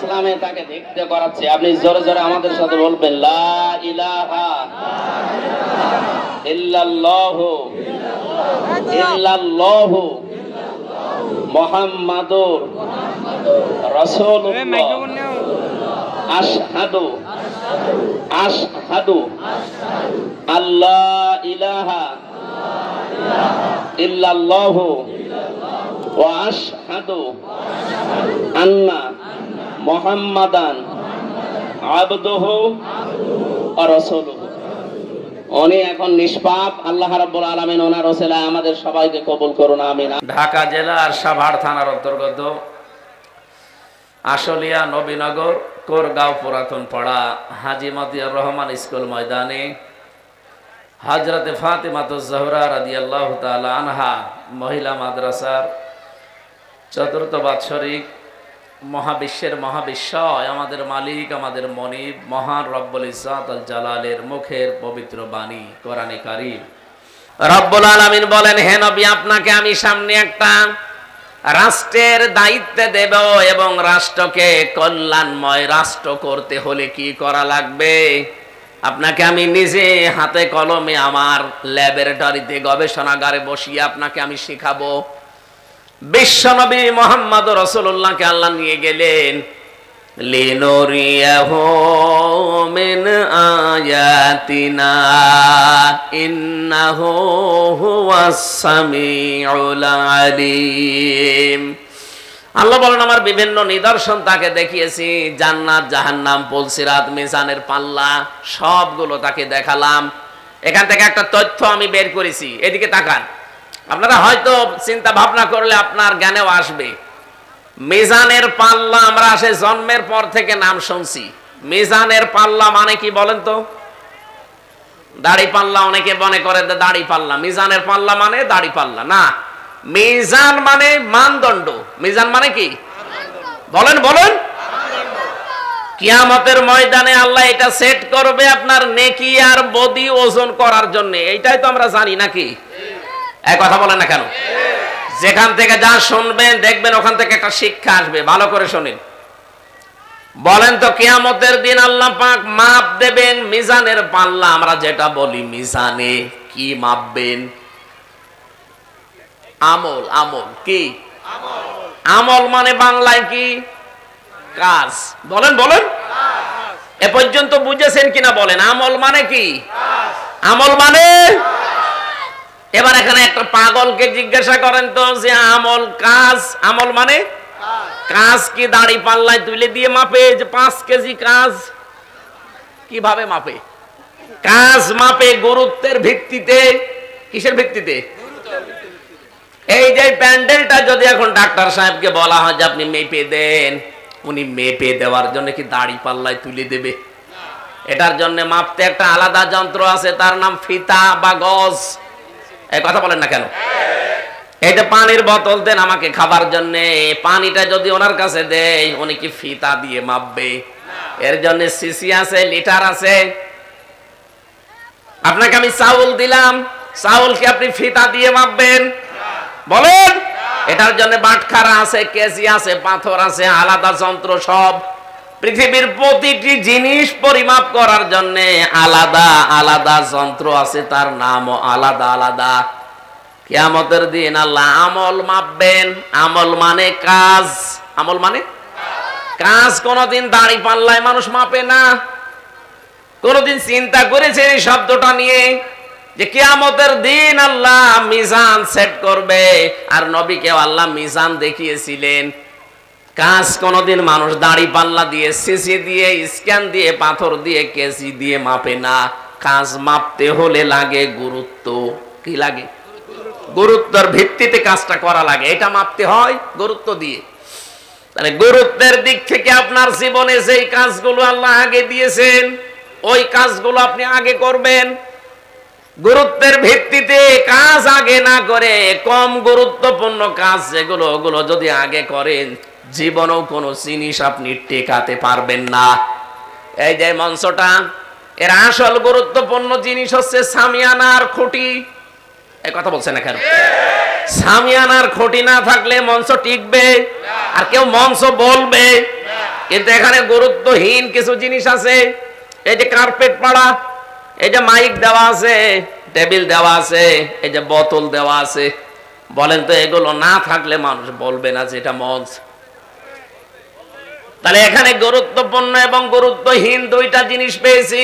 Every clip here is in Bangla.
ইসলামে তাকে দেখতে করাচ্ছে। আপনি জোরে জোরে আমাদের সাথে বলবেন, লা ইলাহা ইল্লাল্লাহু ইল্লাল্লাহু মুহাম্মাদুর রাসূলুল্লাহ আশহাদু আশহাদু আল্লা ইলাহা ইল্লাল্লাহু ওয়া আশহাদু আন্না মুহাম্মাদান আবদুহু ওয়া রাসূলুহু। উনি এখন নিষ্পাপ। আল্লাহ রাব্বুল আলামিন ওনার ওসিলায় আমাদের সবাইকে কবুল করুন, আমিন। ঢাকা জেলার সাভার থানার অন্তর্গত আশুলিয়া নবীনগর কোরগাঁও পুরাতন পাড়া হাজী মতিয়ার রহমান স্কুল ময়দানে হযরতে ফাতেমাতুজ জোহরা রাদিয়াল্লাহু তাআলা আনহা মহিলা মাদ্রাসার চতুর্থ বাৎসরিক মহাবিশ্বের মহাবিশ্বয় আমাদের মালিক, আমাদের মনিব, মহান রব্বুল ইজ্জত আল জালালের মুখের পবিত্র বাণী কোরআনে কারীম। রব্বুল আলামিন বলেন, হে নবী, আপনাকে আমি সামনে একটা রাষ্ট্রের দায়িত্ব দেব এবং রাষ্ট্রকে কল্যাণময় রাষ্ট্র করতে হলে কি করা লাগবে আপনাকে আমি নিজে হাতে কলমে আমার ল্যাবরেটরিতে গবেষণাগারে বসিয়ে আপনাকে আমি শেখাবো। বিশ্বনবী মুহাম্মদ রাসূলুল্লাহকে আল্লাহ নিয়ে গেলেন লিনুরিয়াহু মিন আয়াতিনা ইন্নাহু হুয়াস সামিউল আলিম। আল্লাহ বলেন, আমার বিভিন্ন নিদর্শন তাকে দেখিয়েছি, জান্নাত, জাহান্নাম, পুলসিরাত, মিজানের পাল্লা সবগুলো তাকে দেখালাম। এখান থেকে একটা তথ্য আমি বের করেছি, এদিকে তাকান। আপনারা হয়তো চিন্তা ভাবনা করলে আপনার জ্ঞানেও আসবে। মিজানের পাল্লা আমরা সে জন্মের পর থেকে নাম শুনছি। মিজানের পাল্লা মানে কি বলেন তো? দাড়ি পাল্লা অনেকে মনে করে দাড়ি পাল্লা। মিজানের পাল্লা মানে দাড়ি পাল্লা না, মিজান মানে মানদণ্ড। মিজান মানে কি বলেন বলেন? কিয়ামতের ময়দানে আল্লাহ এটা সেট করবে আপনার নেকি আর বদি ওজন করার জন্য। এইটাই তো আমরা জানি নাকি? এক কথা বলেন না কেন? যেখান থেকে যা শুনবেন দেখবেন ওখান থেকে একটা শিক্ষা আসবে, ভালো করে শুনেন। বলেন তো, কিয়ামতের দিন আল্লাহ পাক মাপ দেবেন মিজানের পাল্লা। আমরা যেটা বলি মিজানে কি মাপবেন? আমল। আমল কি? আমল মানে বাংলায় কি? কাজ। বলেন বলেন, এ পর্যন্ত বুঝেছেন কিনা বলেন? আমল মানে কি? আমল মানে, এবার এখানে একটা পাগলকে জিজ্ঞাসা করেন তো যে আমল কাজ, আমল মানে কাজ কি দাড়ি পাল্লায় তুলে দিয়ে মাপে যে 5 কেজি কাজ? কিভাবে মাপে? কাজ মাপে গুরুত্বের ভিত্তিতে। কিসের ভিত্তিতে? এই যে প্যান্ডেলটা যদি এখন ডাক্তার সাহেবকে বলা হয় যে আপনি মেপে দেন, উনি মেপে দেওয়ার জন্য কি দাড়ি পাল্লায় তুলে দেবে? এটার জন্য মাপতে একটা আলাদা যন্ত্র আছে, তার নাম ফিতা বা গজ। এই কথা বলেন না কেন? এই যে পানির বোতল দেন আমাকে খাবার জন্য, পানিটা যদি ওনার কাছে দেয় উনি কি ফিতা দিয়ে মাপবে? এর জন্য সিসি আছে, লিটার আছে। আপনাকে আমি চাউল দিলাম, চাউল কি আপনি ফিতা দিয়ে মাপবেন? বলেন। এটার জন্য বাটখারা আছে, কেজি আছে, পাথর আছে, আলাদা যন্ত্র সব। পৃথিবীর প্রতিটি জিনিস পরিমাপ করার জন্য আলাদা আলাদা যন্ত্র আছে, তার নামও আলাদা আলাদা। কিয়ামতের দিন আল্লাহ আমল মাপবেন। আমল মানে কাজ। আমল মানে কাজ। কোনদিন দাড়ি পাল্লায় মানুষ মাপে না। কোনদিন চিন্তা করেছেন এই শব্দটা নিয়ে যে কিয়ামতের দিন আল্লাহ মিজান সেট করবে? আর নবীকে আল্লাহ মিজান দেখিয়েছিলেন। কাজ কোনদিন মানুষ দাড়ি পাল্লা দিয়ে, সিসি দিয়ে, স্ক্যান দিয়ে, পাথর দিয়ে, কেজি দিয়ে মাপে না। কাজ মাপতে হলে লাগে গুরুত্ব। কি লাগে? গুরুত্বের ভিত্তিতে কাজটা করা লাগে। এটা মাপতে হয় গুরুত্ব দিয়ে। তাহলে গুরুত্বের দিক থেকে আপনার জীবনে যেই কাজগুলো আল্লাহ আগে দিয়েছেন ওই কাজগুলো আপনি আগে করবেন। গুরুত্বের ভিত্তিতে কাজ আগে না করে কম গুরুত্বপূর্ণ কাজ যেগুলো, ওগুলো যদি আগে করেন জীবনেও কোনো জিনিস আপনি টেকাতে পারবেন না। এই যে মঞ্চটা, এর আসল গুরুত্বপূর্ণ জিনিস হচ্ছে সামিয়ানার খুঁটি। এই কথা বলছেন না কেন? সামিয়ানার খুঁটি না থাকলে মঞ্চ টিকবে? আর কেউ মঞ্চ বলবে? কিন্তু এখানে গুরুত্বহীন কিছু জিনিস আছে। এই যে কার্পেট পাড়া, এই যে মাইক দেওয়া আছে, টেবিল দেওয়া আছে, এই যে বোতল দেওয়া আছে, বলেন তো এগুলো না থাকলে মানুষ বলবে না যে এটা মঞ্চ? তাহলে এখানে গুরুত্বপূর্ণ এবং গুরুত্বহীন দুইটা জিনিস পেয়েছি,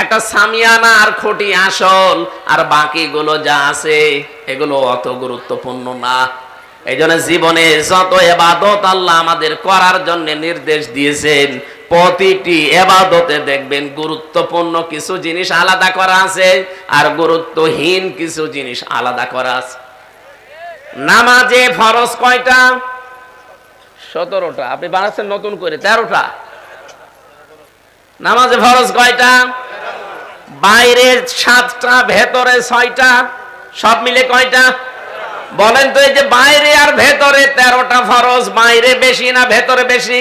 একটা সামিয়ানা আর খুঁটি আসল, আর বাকিগুলো যা আছে এগুলো অত গুরুত্বপূর্ণ না। এই জন্য জীবনে যত ইবাদত আল্লাহ আমাদের করার জন্য নির্দেশ দিয়েছেন, প্রতিটি ইবাদতে দেখবেন গুরুত্বপূর্ণ কিছু জিনিস আলাদা করা আছে আর গুরুত্বহীন কিছু জিনিস আলাদা করা আছে। নামাজে ফরজ কয়টা? 17টা। আপনি বানাচ্ছেন নতুন করে 13টা। নামাজে ফরজ কয়টা? বাইরে 7টা, ভেতরে 6টা, সব মিলে কয়টা? বলেন তো এই যে বাইরে আর ভেতরে 13টা ফরজ, বাইরে বেশি না ভেতরে বেশি?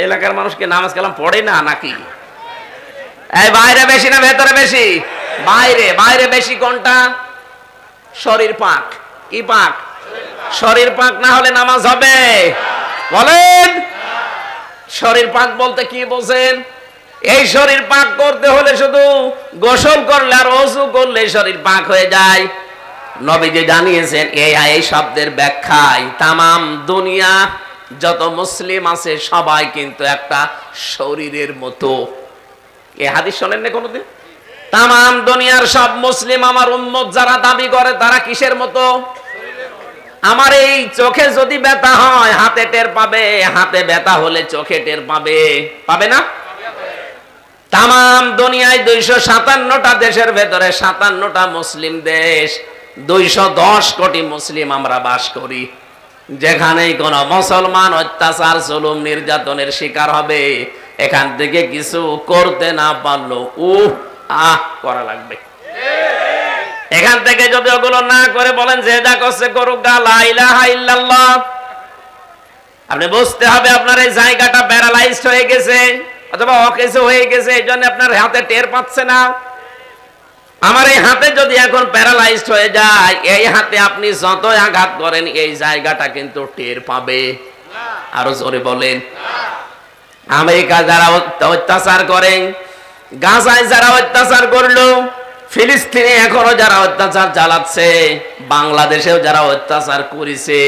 এলাকার মানুষকে নামাজ কালাম পড়ে না নাকি? এই বাইরে বেশি না ভেতরে বেশি? বাইরে। বাইরে বেশি কোনটা? শরীর পাক। কি পাক? শরীর পাক না হলে নামাজ হবে? বলেন। শরীর পাক বলতে কি বোঝেন? এই শরীর পাক করতে হলে শুধু গোসল করলে আর ওযু করলে শরীর পাক হয়ে যায়? নবীজি জানিয়েছেন এই শব্দের ব্যাখ্যায় তামাম দুনিয়া যত মুসলিম আছে সবাই কিন্তু একটা শরীরের মতো। এই হাদিস শোনেন না কোনোদিন? তামাম দুনিয়ার সব মুসলিম আমার উম্মত যারা দাবি করে তারা কিসের মতো? আমার এই চোখে যদি ব্যথা হয় হাতে টের পাবে, হাতে ব্যথা হলে চোখে টের পাবে, পাবে না? তামাম দুনিয়ায় 257টা দেশের ভেতরে 57টা মুসলিম দেশ, 210 কোটি মুসলিম আমরা বাস করি। যেখানেই কোন মুসলমান অত্যাচার জুলুম নির্যাতনের শিকার হবে, এখান থেকে কিছু করতে না পারলো করা লাগবে। এখান থেকে যদি ওগুলো না করে বলেন যে যা করছে করুক, লা ইলাহা ইল্লাল্লাহ, আপনি বুঝতে হবে আপনার এই জায়গাটা প্যারালাইজড হয়ে গেছে অথবা অকেজো হয়ে গেছে, এই জন্য আপনার হাতে টের পাচ্ছে না। আমার এই হাতে যদি এখন প্যারালাইজড হয়ে যায়, এই হাতে আপনি যতই আঘাত করেন এই জায়গাটা কিন্তু টের পাবে। আরো জোরে বলেন। আমেরিকা যারা অত্যাচার করেন, গাজায় যারা অত্যাচার করলো, ফিলিস্তিনে এখনো যারা অত্যাচার চালাচ্ছে, বাংলাদেশেও যারা অত্যাচার করেছে,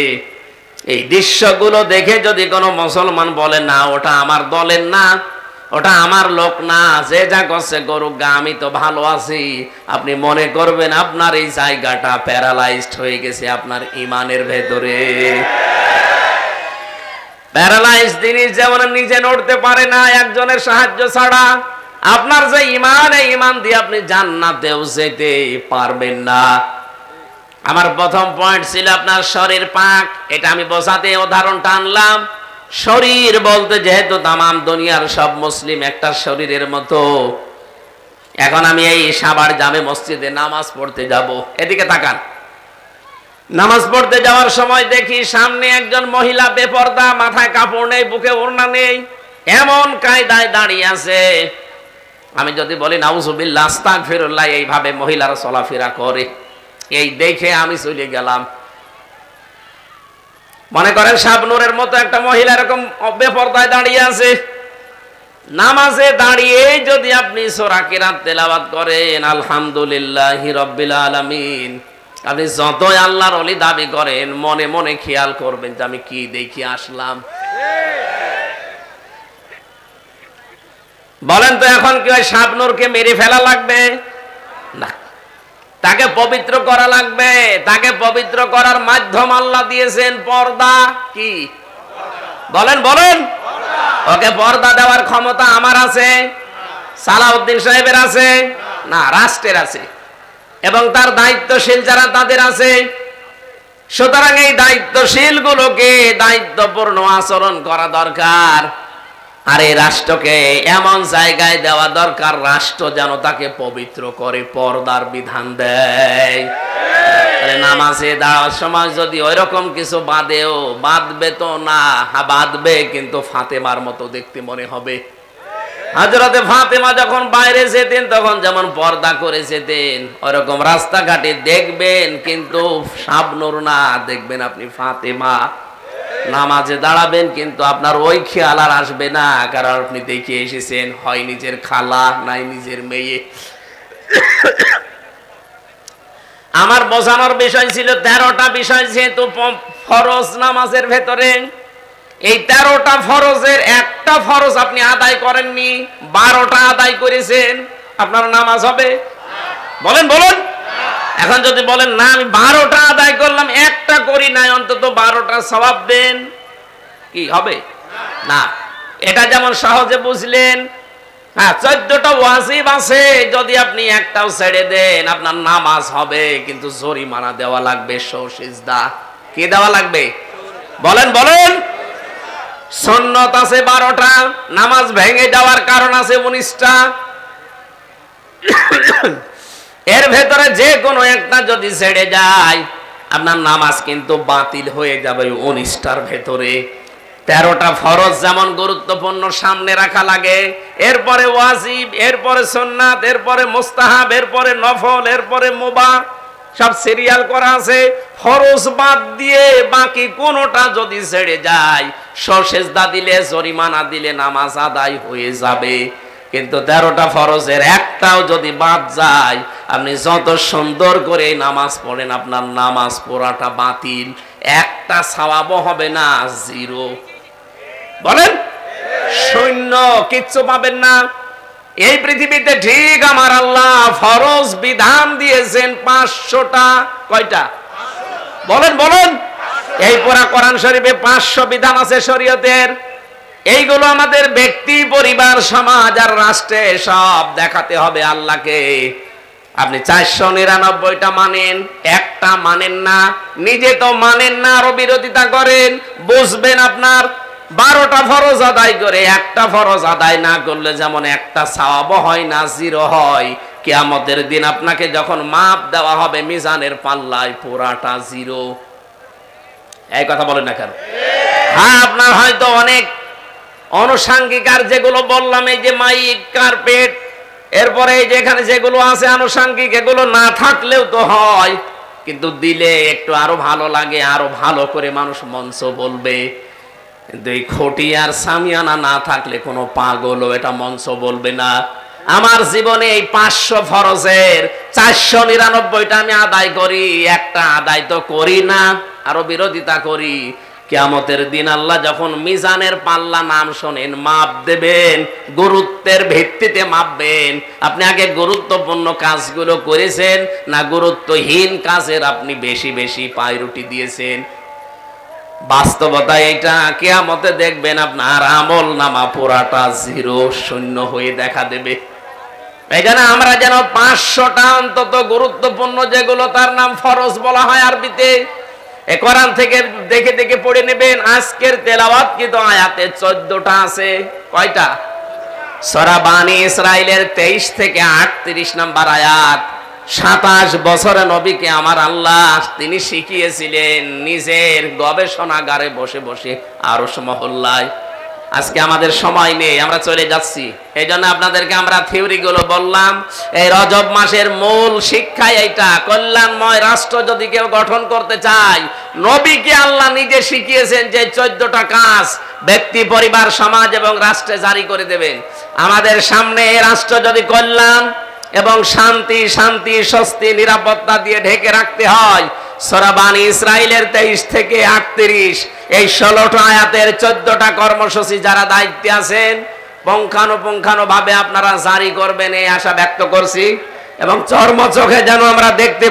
এই দৃশ্যগুলো দেখে যদি কোনো মুসলমান বলে না ওটা আমার দলের না, ওটা আমার লোক না, যে যা করছে করুক গা, আমি তো ভালো আছি, আপনি মনে করবেন আপনার এই জায়গাটা প্যারালাইজড হয়ে গেছে আপনার ইমানের ভেতরে। প্যারালাইজড জিনিস যেমন নিজে নড়তে পারে না একজনের সাহায্য ছাড়া, আপনার যে ইমান, এই ইমান দিয়ে আপনি জান্নাতেও যেতে পারবেন না। আমার প্রথম পয়েন্ট ছিল আপনার শরীর পাক, এটা আমি বোঝাতে উদাহরণটা আনলাম। শরীর বলতে যেহেতু তামাম দুনিয়ার সব মুসলিম একটা শরীরের মতো, এখন আমি এই সাভার জামে মসজিদে নামাজ পড়তে যাব, এদিকে তাকান। নামাজ পড়তে যাওয়ার সময় দেখি সামনে একজন মহিলা বেপরদা, মাথায় কাপড় নেই, বুকে ওড়না নেই, এমন কায়দায় দাঁড়িয়ে আছে। আমি যদি বলি নাউজুবিল্লাহ আস্তাগফিরুল্লাহ, এইভাবে মহিলারা চলাফেরা করে, এই দেখে আমি চলে গেলাম। মনে করেন শাবনূরের মতো একটা মহিলা এরকম বেপরদায় দাঁড়িয়ে আছে, নামাজে দাঁড়িয়ে যদি আপনি সূরা কিরাত তেলাওয়াত করেন আলহামদুলিল্লাহি রাব্বিল আলামিন, আপনি যতই আল্লাহর ওলি দাবি করেন মনে মনে খেয়াল করবেন যে আমি কি দেখি আসলাম। বলেন তো এখন কি ওই শাবনূরকে মেরে ফেলা লাগবে? না, তাকে পবিত্র করা লাগবে। তাকে পবিত্র করার মাধ্যম আল্লাহ দিয়েছেন পর্দা। কি বলেন? বলেন। ওকে পর্দা দেওয়ার ক্ষমতা আমার আছে? সালাউদ্দিন সাহেবের আছে? না, রাষ্ট্রের আছে, এবং তার দায়িত্বশীল যারা তাদের আছে। সুতরাং এই দায়িত্বশীল গুলোকে দায়িত্বপূর্ণ আচরণ করা দরকার, আর এই রাষ্ট্রকে এমন জায়গায় দেওয়া দরকার রাষ্ট্র যেন তাকে পবিত্র করে, পর্দার বিধান দেয়। নামাজে দাঁড়ার সময় যদি ওই রকম কিছু বাঁধেও, বাঁধবে তো না, বাঁধবে কিন্তু ফাতেমার মতো দেখতে মনে হবে। হযরতে ফাতেমা যখন বাইরে যেতেন তখন যেমন পর্দা করে যেতেন, ওরকম রাস্তাঘাটে দেখবেন কিন্তু শাবনূর না, দেখবেন আপনি ফাতেমা। নামাজে দাঁড়াবেন, কিন্তু আপনার ওই খেয়াল আর আসবে না, কারণ আপনি দেখে এসেছেন হয় নিজের খালা নাই নিজের মেয়ে। আমার বোঝানোর বিষয় ছিল 13টা বিষয়, যেহেতু ফরজ নামাজের ভেতরে, এই 13টা ফরজের একটা ফরজ আপনি আদায় করেননি, 12টা আদায় করেছেন, আপনার নামাজ হবে? বলেন বলুন। এখন যদি বলেন না আমি 12টা আদায় করলাম, একটা করি নাই, অন্তত 12টা সওয়াব দেন, কি হবে? না। এটা যেমন সহজে বুঝলেন। হ্যাঁ, 14টা ওয়াজিব আছে, যদি আপনি একটাও ছেড়ে দেন আপনার নামাজ হবে, কিন্তু জরিমানা দেওয়া লাগবে, সিজদা। কি দেওয়া লাগবে? বলেন বলুন। সুন্নত আছে 12টা, নামাজ ভেঙে যাওয়ার কারণ আছে 19টা। এর ভেতরে যে কোনো একটা যদি ছেড়ে যায় আপনার নামাজ কিন্তু বাতিল হয়ে যাবে 19টার ভেতরে। 13টা ফরজ যেমন গুরুত্বপূর্ণ সামনে রাখা লাগে, এরপরে ওয়াজিব, এরপরে সুন্নাত, এরপরে মুস্তাহাব, এরপরে নফল, এরপরে মুবাহ, সব সিরিয়াল করা আছে। ফরজ বাদ দিয়ে বাকি কোনোটা যদি ছেড়ে যায়, সেজদা দিলে, জরিমানা দিলে নামাজ আদায় হয়ে যাবে। কিন্তু 13টা ফরজের একটাও যদি বাদ যায়, আপনি যত সুন্দর করে নামাজ পড়েন আপনার নামাজ পড়াটা বাতিল, একটা সওয়াবও হবে না, জিরো। বলেন, শূন্য, কিচ্ছু পাবেন না। এই পৃথিবীতে ঠিক আমার আল্লাহ ফরজ বিধান দিয়েছেন 500টা। কয়টা? বলেন বলুন। এই পুরা কোরআন শরীফে 500 বিধান আছে শরীয়তের। এইগুলো আমাদের ব্যক্তি, পরিবার, সমাজ আর রাষ্ট্রে সব দেখাতে হবে আল্লাহকে। আপনি 499টা মানেন, একটা মানেন না, নিজে তো মানেন না, আরো বিরোধিতা করেন। বুঝবেন আপনার 12টা ফরজ আদায় করে একটা ফরজ আদায় না করলে যেমন একটা সওয়াব হয় না, জিরো হয়। কিয়ামতের দিন আপনাকে যখন মাপ দেওয়া হবে মিজানের পাল্লায়, পুরাটা জিরো। এই কথা বলেন না কেন? হ্যাঁ, আপনার হয়তো অনেক আনুষঙ্গিক আর যেগুলো বললাম, এই যে মাইক, কার্পেট, এরপরে এই যে এখানে যেগুলো আছে আনুষঙ্গিক, এগুলো না থাকলেও তো হয়, কিন্তু দিলে একটু আরো ভালো লাগে, আরো ভালো করে মানুষ মঞ্চ বলবে। কিন্তু এই খুঁটি আর সামিয়ানা না থাকলে কোনো পাগলও এটা মঞ্চ বলবে না। আমার জীবনে এই 500 ফরজের 499টা আমি আদায় করি, একটা আদায় তো করি না, আরো বিরোধিতা করি। কিয়ামতের দিন আল্লাহ যখন মিজানের পাল্লা নাম শোনেন, মাপ দেবেন, গুরুত্বের ভিত্তিতে মাপবেন। আপনি আগে গুরুত্বপূর্ণ কাজগুলো করেছেন না গুরুত্বহীন কাজের আপনি বেশি বেশি পায়রুটি দিয়েছেন? বাস্তবতা এটা। কিয়ামতে দেখবেন আপনার আমল নামা পুরাটা জিরো, শূন্য হয়ে দেখা দেবে। এই জন্য আমরা যেন 500টা অন্তত গুরুত্বপূর্ণ যেগুলো তার নাম ফরজ বলা হয় আরবিতে, এ কোরআন থেকে দেখে দেখে পড়ে নেবেন। আজকের তেলাওয়াত কিন্তু আয়াতে 14টা আছে। কয়টা? সূরা বানি ইসরাইলের 23 থেকে 38 নম্বর আয়াত। 27 বছরে নবীকে আমার আল্লাহ তিনি শিখিয়েছিলেন নিজের গবেষণাগারে বসে বসে আরশ মহল্লায়। আজকে আমাদের সময় নেই, আমরা চলে যাচ্ছি। এই জন্য আপনাদেরকে আমরা থিওরি গুলো বললাম। এই রজব মাসের মূল শিক্ষা এইটা, কল্যাণময় রাষ্ট্র যদি কেউ গঠন করতে চায়, নবীকে আল্লাহ নিজে শিখিয়েছেন যে 14টা কাজ ব্যক্তি, পরিবার, সমাজ এবং রাষ্ট্রে জারি করে দেবেন। আমাদের সামনে এই রাষ্ট্র যদি কল্যাণ এবং শান্তি, স্বস্তি, নিরাপত্তা দিয়ে ঢেকে রাখতে হয়, সূরা বানি ইসরাইলের 23 থেকে 38 এই 16টা আয়াতের 14টা কর্মসূচি যারা দায়িত্বে আছেন পুঙ্খানুপুঙ্খানুভাবে আপনারা জারি করবেন এই আশা ব্যক্ত করছি। এবং চর্ম চোখে যেন আমরা দেখতে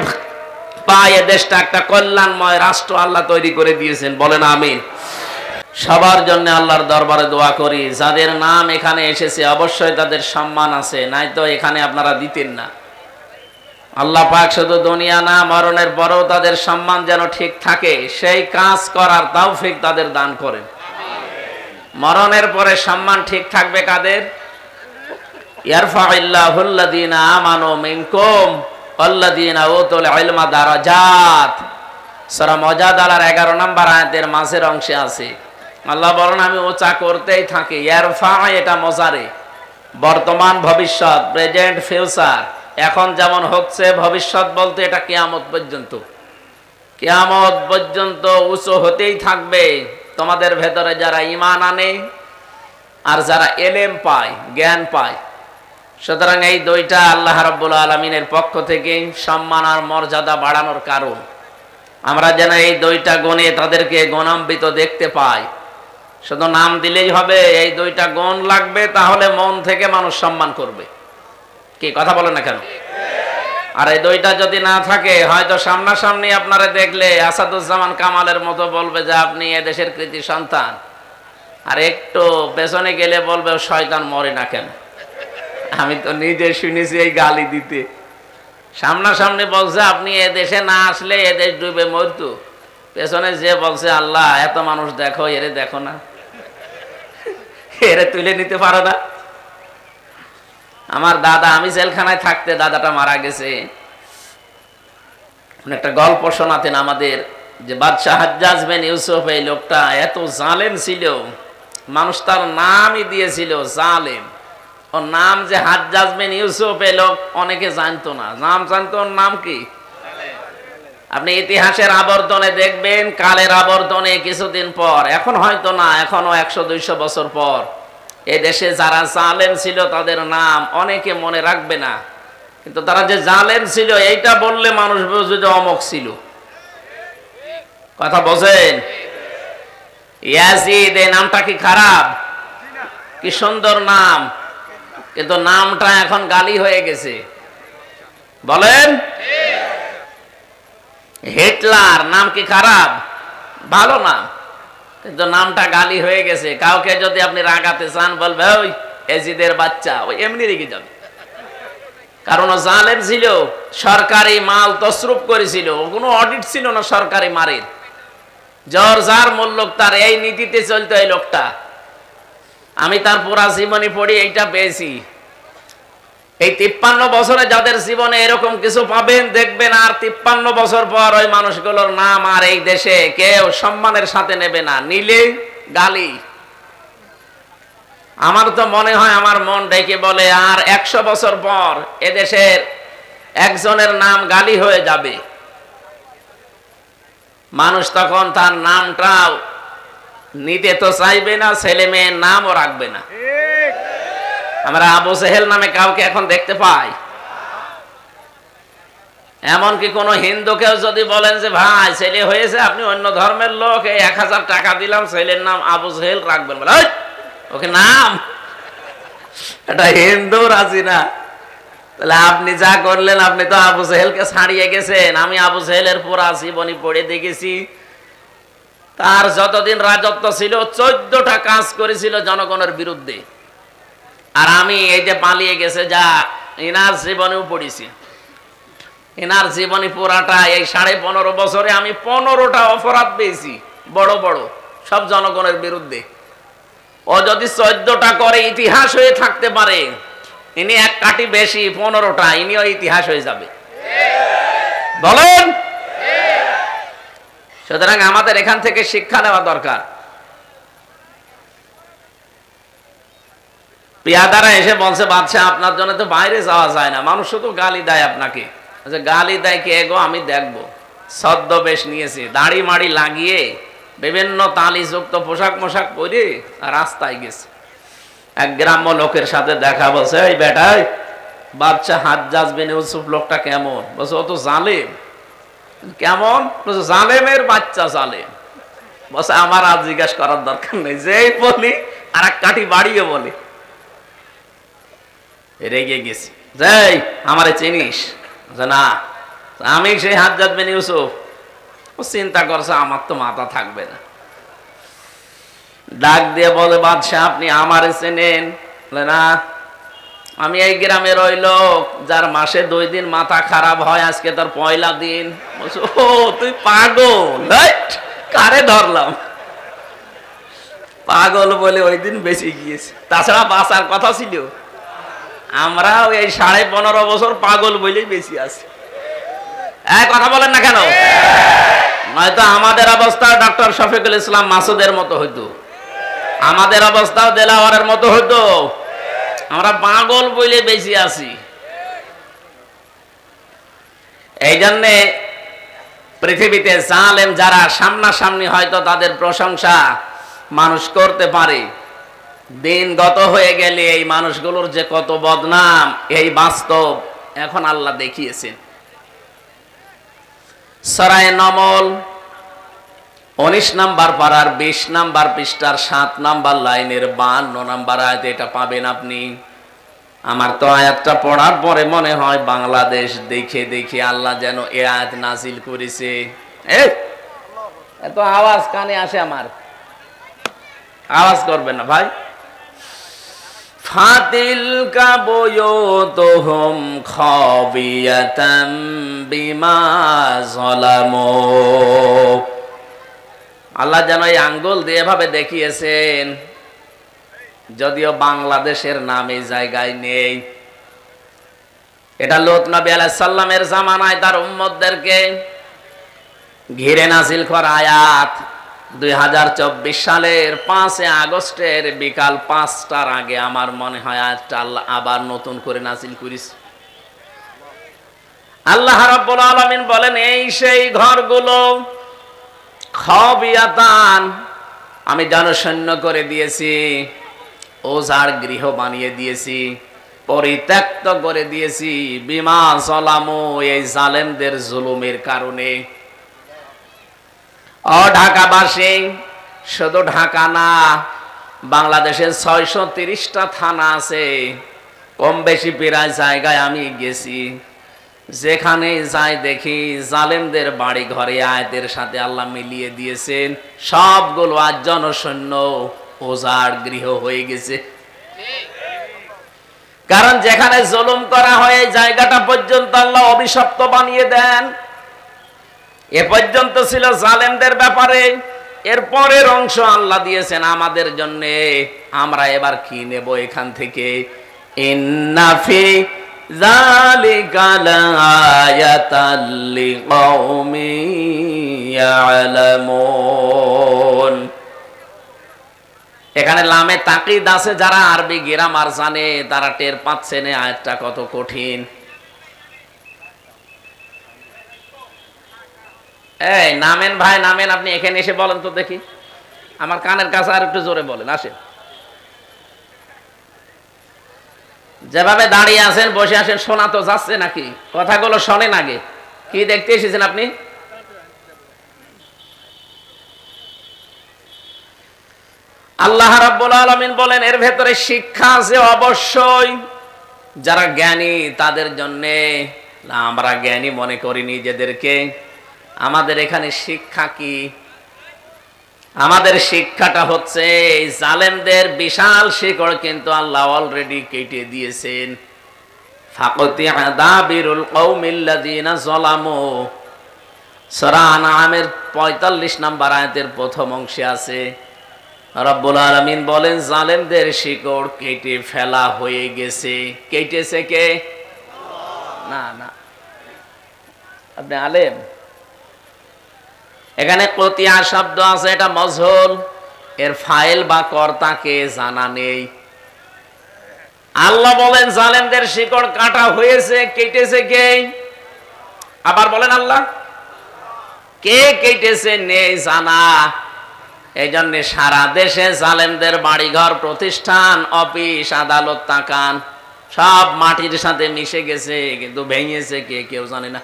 পাই এ দেশটা একটা কল্যাণময় রাষ্ট্র আল্লাহ তৈরি করে দিয়েছেন। বলেন আমিন। সবার জন্য আল্লাহর দরবারে দোয়া করি, যাদের নাম এখানে এসেছে অবশ্যই তাদের সম্মান আছে, নাই তো এখানে আপনারা দিতেন না। আল্লাহ পাক শুধু দুনিয়া না, মরণের পরেও তাদের সম্মান যেন ঠিক থাকে, সেই কাজ করার তৌফিক তাদের দান করেন। মরণের পরে সম্মান ঠিক থাকবে কাদের? ইয়ারফাইল্লাহুল্লাযীনা আমানু মিনকুম ওয়াল্লাযীনা উতুল ইলমা দারাজাত। সূরা মুজাদালার 11 নম্বর আয়াতের মাঝের অংশে আছে আল্লাহ বলেন আমি উঁচা করতেই থাকি। ইয়ারফা এটা মুজারে, বর্তমান, ভবিষ্যৎ, প্রেজেন্ট, ফিউচার। এখন যেমন হচ্ছে, ভবিষ্যৎ বলতে এটা কিয়ামত পর্যন্ত। কিয়ামত পর্যন্ত উঁচু হতেই থাকবে। তোমাদের ভেতরে যারা ঈমান আনে আর যারা এলেম পায়, জ্ঞান পায়। সুতরাং এই দুইটা আল্লাহ রাব্বুল আলামিনের পক্ষ থেকে সম্মান আর মর্যাদা বাড়ানোর কারণ। আমরা যেন এই দুইটা গুণে তাদেরকে গুণান্বিত দেখতে পাই। শুধু নাম দিলেই হবে, এই দুইটা গুণ লাগবে, তাহলে মন থেকে মানুষ সম্মান করবে। কি কথা বলে না কেন? আর এই দুইটা যদি না থাকে, হয়তো সামনাসামনি আপনারা দেখলে আসাদুজ্জামান কামালের মতো বলবে যে আপনি এদেশের কৃতি সন্তান, আর একটু পেছনে গেলে বলবে শয়তান মরে না কেন। আমি তো নিজে শুনেছি এই গালি দিতে। সামনাসামনি বলছে আপনি এদেশে না আসলে এদেশ ডুবে মরতো, পেছনে যে বলছে আল্লাহ এত মানুষ দেখো, এরে দেখো না, এরে তুলে নিতে পারো না। আমার দাদা, আমি জেলখানায় থাকতে দাদাটা মারা গেছে, একটা গল্প শোনাতেন আমাদের যে বাদশাহ হাজ্জাজ বিন ইউসুফ, এই লোকটা এত জালেম ছিল, মানুষ তার নামই দিয়েছিল জালেম। ওর নাম যে হাজ্জাজ বিন ইউসুফ, এই লোক অনেকে জানতো না, নাম জানতো ওর নাম কি। আপনি ইতিহাসের আবর্তনে দেখবেন, কালের আবর্তনে কিছুদিন পর, এখন হয়তো না, এখনো 100-200 বছর পর, এই দেশে যারা জালেম ছিল তাদের নাম অনেকে মনে রাখবে না, কিন্তু তারা যে জালেম ছিল এইটা বললে মানুষ বুঝবে যে অমক ছিল। কথা বোঝেন? ইয়াজিদ, এই নামটা কি খারাপ? কি সুন্দর নাম, কিন্তু নামটা এখন গালি হয়ে গেছে। বলেন, হিটলার নাম কি খারাপ? ভালো নাম, কিন্তু নামটা গালি হয়ে গেছে। কাউকে যদি আপনি রাগাতে চান, বলবে ওই এজিদের বাচ্চা, ওই এমনি রেগে যাবে। কারণ ও জালেম ছিল, সরকারি মাল তসরুপ করেছিল, কোনো অডিট ছিল না সরকারি মারের, জর যার মূল্য তার, এই নীতিতে চলতো এই লোকটা। আমি তার পুরা জীবনী পড়ি এইটা পেয়েছি। এই 53 বছরে যাদের জীবনে এরকম কিছু পাবেন, দেখবেন আর 53 বছর পর ওই মানুষগুলোর নাম আর এই দেশে কেউ সম্মানের সাথে নেবে না, নিলে গালি। আমার তো মনে হয়, আমার মন ডেকে বলে, আর 100 বছর পর এদেশের একজনের নাম গালি হয়ে যাবে। মানুষ তখন তার নামটাও নিতে তো চাইবে না, ছেলে মেয়ের নামও রাখবে না। আমরা আবু জেহেল নামে কাউকে এখন দেখতে পাই? এমনকি কোন হিন্দুকেও যদি বলেন যে ভাই ছেলে হয়েছে, আপনি অন্য ধর্মের লোক, এই 1000 টাকা দিলাম, ছেলের নাম আবু জেহেল রাখবেন, বলে ওকে নাম, এটা হিন্দু রাজি না। তাহলে আপনি যা করলেন, আপনি তো আবু জেহেলকে ছাড়িয়ে গেছেন। আমি আবু জেহেলের পুরা জীবনী পড়ে দেখেছি, তার যতদিন রাজত্ব ছিল 14টা কাজ করেছিল জনগণের বিরুদ্ধে। আর আমি এই যে পালিয়ে গেছে, যা ইনার জীবনেও পড়েছি, ইনার জীবনী পুরাটা এই 15.5 বছরে আমি 15টা অপরাধ পেয়েছি, বড় বড়, সব জনগণের বিরুদ্ধে। ও যদি 14টা করে ইতিহাস হয়ে থাকতে পারে, ইনি এক কাটি বেশি, 15টা, ইনিও ইতিহাস হয়ে যাবে। বলেন? সুতরাং আমাদের এখান থেকে শিক্ষা নেওয়া দরকার। পিয়াদারা এসে বলছে, বাদশা আপনার জন্য তো বাইরে যাওয়া যায় না, মানুষ শুধু গালি দেয় আপনাকে। গালি দেয় কে গো? আমি দেখবো। ছদ্মবেশ নিয়েছে, দাড়ি মাড়ি লাগিয়ে, বিভিন্ন তালিযুক্ত পোশাক মোশাক পরে রাস্তায় গেছে। এক গ্রাম্য লোকের সাথে দেখা, বলছে এই বেটাই, বাদশা হাজ্জাজ বিন ইউসুফ লোকটা কেমন? বলছে ও তো জালেম। কেমন? বলছে জালেমের বাচ্চা, জালেম। বলছে আমার আর জিজ্ঞাসা করার দরকার নেই, যেই বলি আর এক কাঠি বাড়িয়ে বলি। রেগে গেছি, যাই আমারে চিনিস? না, আমি সেই হাজ্জাজ বিন ইউসুফ। ও চিন্তা করছে আমার তো মাথা থাকবে না, ডাক দিয়ে বলে বাদশাহ আপনি আমারে চেনেন? বলে না, আমি এই গ্রামের ওই লোক যার মাসে 2 দিন মাথা খারাপ হয়, আজকে তার পয়লা দিন। বলছে ও তুই পাগল, কারে ধরলাম? পাগল বলে ওই দিন বেঁচে গিয়েছে, তাছাড়া বাঁচার কথা ছিল। আমরা এই 15.5 বছর পাগল বলেই বেশি আছি। কথা বলেন না কেন? নয়তো আমাদের অবস্থা ডক্টর শফিকুল ইসলাম মাসুদের মতো হইতো, আমাদের অবস্থাও দেলাওয়ারের মতো হইতো। আমরা পাগল বলে বেশি আছি। এই জন্যে পৃথিবীতে জালেম যারা সামনাসামনি হয়তো তাদের প্রশংসা মানুষ করতে পারে, দিন গত হয়ে গেলে এই মানুষগুলোর যে কত বদনাম এই বাস্তব এখন আল্লাহ দেখিয়েছেন। সূরা নমল 19 নাম্বার পারার 20 নাম্বার পৃষ্ঠার 7 নাম্বার লাইনের 52 নাম্বার আয়াতে এটা পাবেন আপনি। আমার তো আয়াতটা পড়ার পরে মনে হয় বাংলাদেশ দেখে দেখে আল্লাহ যেন এই আয়াত নাজিল করেছে। এত আওয়াজ কানে আসে, আমার আওয়াজ করবেন না ভাই। ফাতিলকা বুয়ুতুহুম খাবিয়াতাম বিমা যালামু। আল্লাহ যেন এই আঙ্গুল দিয়ে এভাবে দেখিয়েছেন, যদিও বাংলাদেশের নাম এই জায়গায় নেই। এটা লূত নবী আলাইহিস সালামের জামানায় তার উম্মতদেরকে ঘিরে নাজিল করা আয়াত। 2024 সালের 5 আগস্টের বিকাল 5টার আগে আমার মনে হয় আয়াতটা আল্লাহ আবার নতুন করে নাজিল করেছে। আল্লাহ রাব্বুল আলামিন বলেন, এই সেই ঘরগুলো খাবিয়াতান, আমি জনশূন্য করে দিয়েছি, ওজার গৃহ বানিয়ে দিয়েছি, পরিত্যক্ত করে দিয়েছি, বিমা যালামু, এই জালেমদের জুলুমের কারণে। ও ঢাকাবাসী, শুধু ঢাকা না, বাংলাদেশের 630টা থানা আছে, কম বেশি প্রায় জায়গায় আমি গেছি। যেখানে যাই দেখি জালেমদের বাড়ি ঘরে আয়াতের সাথে আল্লাহ মিলিয়ে দিয়েছেন, সবগুলো আজ জনশূন্য ওজার গৃহ হয়ে গেছে। কারণ যেখানে জুলুম করা হয় জায়গাটা পর্যন্ত আল্লাহ অভিশপ্ত বানিয়ে দেন। এ পর্যন্ত ছিল জালেমদের ব্যাপারে, এর পরের অংশ আল্লাহ দিয়েছেন আমাদের জন্য। আমরা এবার কি নেব এখান থেকে? ইন্না ফি যালিকা লাআয়াতাল লিকাউমিন ইয়ালামুন। এখানে লামে তাকিদ আছে, যারা আরবি গ্রামার জানে তারা টের পাচ্ছেন আয়াতটা কত কঠিন। এই নামেন ভাই, নামেন, আপনি এখানে এসে বলেন তো দেখি, আমার কানের কাছে আর একটু জোরে বলেন, আসেন। যেভাবে দাঁড়িয়ে আছেন বসে আসেন, শোনা তো যাচ্ছে নাকি? কথাগুলো শোনেন আগে। কি দেখতে এসেছেন আপনি? আল্লাহ রাব্বুল আলামিন বলেন, এর ভেতরে শিক্ষা আছে অবশ্যই, যারা জ্ঞানী তাদের জন্য। আমরা জ্ঞানী মনে করি নিজেদেরকে। আমাদের এখানে শিক্ষা কি? আমাদের শিক্ষাটা হচ্ছে জালেমদের বিশাল শিকড় কিন্তু আল্লাহ অলরেডি কেটে দিয়েছেন। ফাকাতিয়া দাবিরুল কওমিল্লাযিনা যালামু, সূরা আনআমের 45 নম্বর আয়াতের প্রথম অংশে আছে। রব্বুল আলামিন বলেন, জালেমদের শিকড় কেটে ফেলা হয়ে গেছে। কেটেছে কে? না না, আপনি আলেম। এখানে কতিয়া শব্দ আছে, এটা মজহুল, এর ফাইল বা কর্তাকে জানা নেই। আল্লাহ বলেন জালেমদের শিকড় কাটা হয়েছে, কেটেছে কে? আবার বলেন আল্লাহ, কে কেটেছে নেই জানা। এই জন্য সারা দেশে জালেমদের বাড়িঘর, প্রতিষ্ঠান, অফিস, আদালত তাকান, সব মাটির সাথে মিশে গেছে, কিন্তু ভেঙেছে কে কেউ জানে না।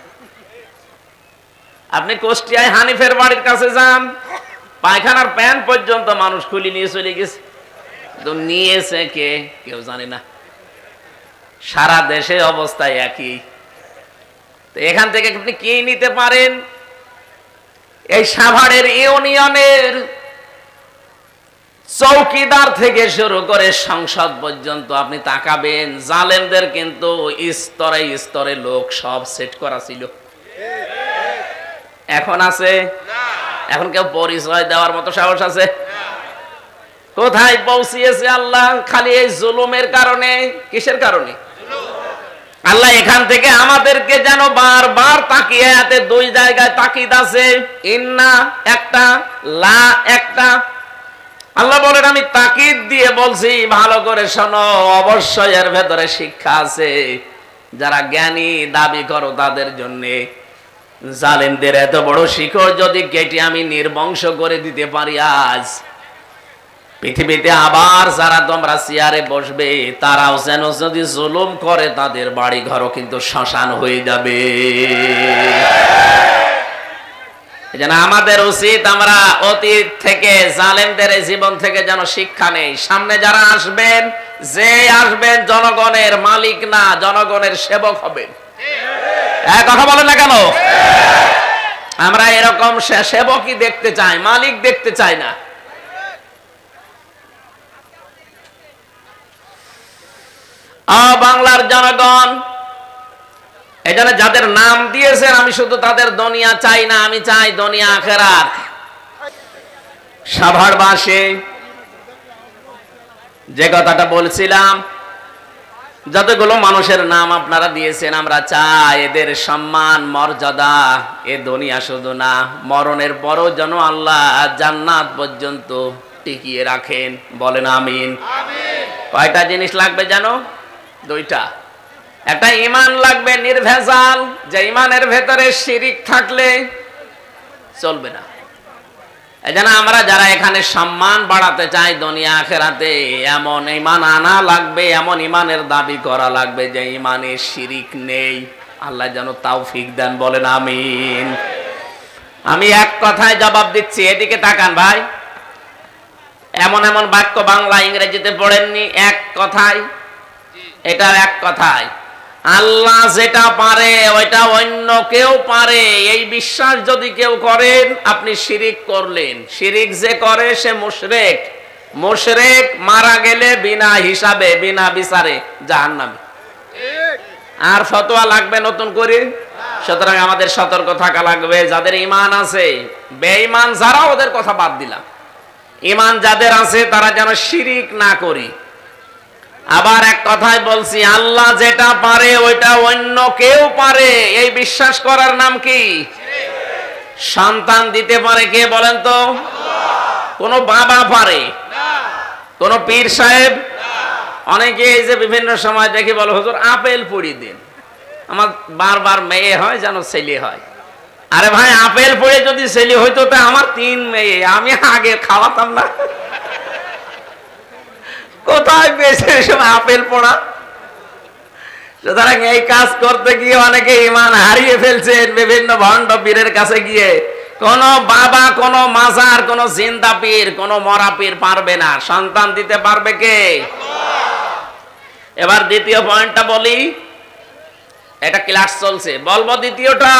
আপনি কুষ্টিয়ায় হানিফের বাড়ির কাছে যান, পায়খানার প্যান্ট পর্যন্ত মানুষ খুলে নিয়ে চলে গেছে, কিন্তু নিয়েছে কে কেউ জানে না। সারা দেশে অবস্থা একই। তো এখান থেকে আপনি কি নিতে পারেন? এই সাভারের ইউনিয়নের চৌকিদার থেকে শুরু করে সংসদ পর্যন্ত আপনি তাকাবেন, জালেমদের কিন্তু স্তরে স্তরে লোক সব সেট করা ছিল। এখন আছে? এখন কেউ পরিচয় দেওয়ার মতো সাহস আছে? কোথায় পৌঁছিয়েছে আল্লাহ? খালি এই জুলুমের কারণে। কিসের কারণে? আল্লাহ এখান থেকে আমাদেরকে যেন বারবার তাকিয়ে, এতে দুই জায়গায় তাকিদ আছে, ইন্না একটা, লা একটা। আল্লাহ বলেন, আমি তাকিদ দিয়ে বলছি, ভালো করে শোনো, অবশ্যই এর ভেতরে শিক্ষা আছে। যারা জ্ঞানী দাবি করো তাদের জন্য। জালেমদের এত বড় শিকড় যদি কেটে আমি নির্বংশ করে দিতে পারি আজ, পৃথিবীতে আবার যারা তোমরা চেয়ারে বসবে তারাও যেন যদি জুলুম করে তাদের বাড়ি ঘরও কিন্তু শ্মশান হয়ে যাবে। এজন্য আমাদের উচিত আমরা অতীত থেকে জালেমদের জীবন থেকে যেন শিক্ষা নেই। সামনে যারা আসবেন, যে আসবেন জনগণের মালিক না, জনগণের সেবক হবেন। কথা বলেন না কেন? আমরা এরকম সেবকই দেখতে চাই, মালিক দেখতে চাই না। বাংলার জনগণ, এই জন্য যাদের নাম দিয়েছেন আমি শুধু তাদের দুনিয়া চাই না, আমি চাই দুনিয়া আখিরাত। সাভারবাসী যে কথাটা বলছিলাম, যতগুলো মানুষের নাম আপনারা দিয়েছেন, আমরা চাই এদের সম্মান মর্যাদা এ দুনিয়া শুধু না, মরণের পরও যেন আল্লাহ জান্নাত পর্যন্ত টিকিয়ে রাখেন। বলেন আমিন। কয়টা জিনিস লাগবে জানো? দুইটা। একটা ঈমান লাগবে নির্ভেজাল, যে ঈমানের ভেতরে শিরিক থাকলে চলবে না। এজন্য আমরা যারা এখানে সম্মান বাড়াতে চাই দুনিয়া আখিরাতে, এমন ঈমান আনা লাগবে, এমন ঈমানের দাবি করা লাগবে যে ঈমানে শিরিক নেই। আল্লাহ যেন তৌফিক দেন। বলেন আমিন। আমি এক কথায় জবাব দিচ্ছি, এদিকে তাকান ভাই। এমন এমন বাক্য বাংলা ইংরেজিতে পড়েননি, এক কথায়, এটা এক কথায়। আল্লাহ যেটা পারে ওইটা অন্য কেউ পারে, এই বিশ্বাস যদি কেউ করেন আপনি শিরিক করলেন। শিরিক যে করে সে মুশরিক। মুশরিক মারা গেলে বিনা হিসাবে বিনা বিচারে জাহান্নামে। আর ফতোয়া লাগবে নতুন করে? সুতরাং আমাদের সতর্ক থাকা লাগবে। যাদের ঈমান আছে, বেঈমান যারা ওদের কথা বাদ দিলাম, ঈমান যাদের আছে তারা যেন শিরিক না করি। আবার এক কথায় বলছি, আল্লাহ যেটা পারে ওইটা অন্য কেউ পারে, এই বিশ্বাস করার নাম কি? সন্তান দিতে পারে কে বলেন তো? কোন বাবা পারে? কোন পীর সাহেব? অনেকে এই যে বিভিন্ন সময় দেখি বলে, হুজুর আপেল পুড়ি দিন, আমার বারবার মেয়ে হয় যেন ছেলে হয়। আরে ভাই, আপেল পুড়ে যদি ছেলে হইতো তা আমার 3 মেয়ে, আমি আগে খাওয়াতাম না? কোথায় পেয়েছে এসব আপেল পড়া? সুতরাং এই কাজ করতে গিয়ে অনেকে ঈমান হারিয়ে ফেলছেন বিভিন্ন ভণ্ড পীরের কাছে গিয়ে। কোন বাবা, কোন মাজার, কোন জিন্দা পীর, কোন মরা পীর পারবে না। সন্তান দিতে পারবে কে? এবার দ্বিতীয় পয়েন্টটা বলি, এটা ক্লাস চলছে, বলবো দ্বিতীয়টা।